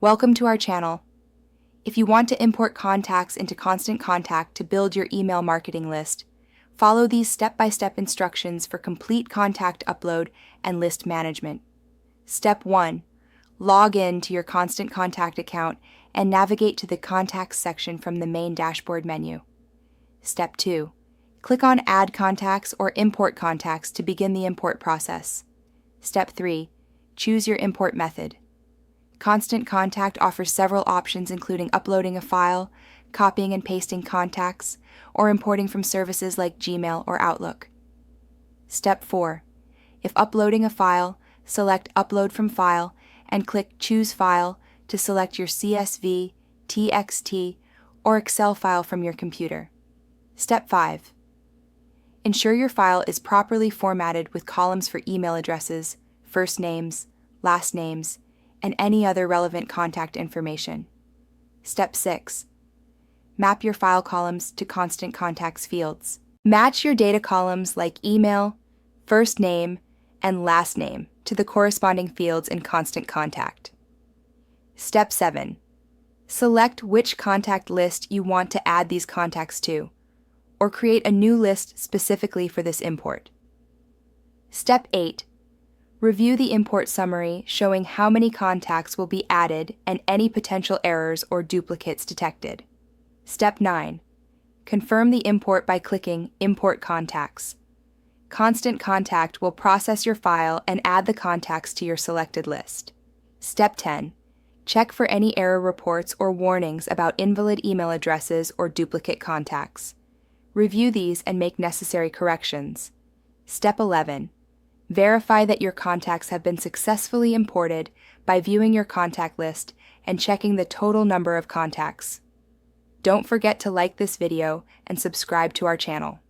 Welcome to our channel. If you want to import contacts into Constant Contact to build your email marketing list, follow these step-by-step instructions for complete contact upload and list management. Step 1. Log in to your Constant Contact account and navigate to the Contacts section from the main dashboard menu. Step 2. Click on Add Contacts or Import Contacts to begin the import process. Step 3. Choose your import method. Constant Contact offers several options including uploading a file, copying and pasting contacts, or importing from services like Gmail or Outlook. Step 4. If uploading a file, select Upload from File and click Choose File to select your CSV, TXT, or Excel file from your computer. Step 5. Ensure your file is properly formatted with columns for email addresses, first names, last names, and any other relevant contact information. Step 6. Map your file columns to Constant Contacts fields. Match your data columns like email, first name, and last name to the corresponding fields in Constant Contact. Step 7. Select which contact list you want to add these contacts to, or create a new list specifically for this import. Step 8. Review the import summary showing how many contacts will be added and any potential errors or duplicates detected. Step 9. Confirm the import by clicking Import Contacts. Constant Contact will process your file and add the contacts to your selected list. Step 10. Check for any error reports or warnings about invalid email addresses or duplicate contacts. Review these and make necessary corrections. Step 11. Verify that your contacts have been successfully imported by viewing your contact list and checking the total number of contacts. Don't forget to like this video and subscribe to our channel.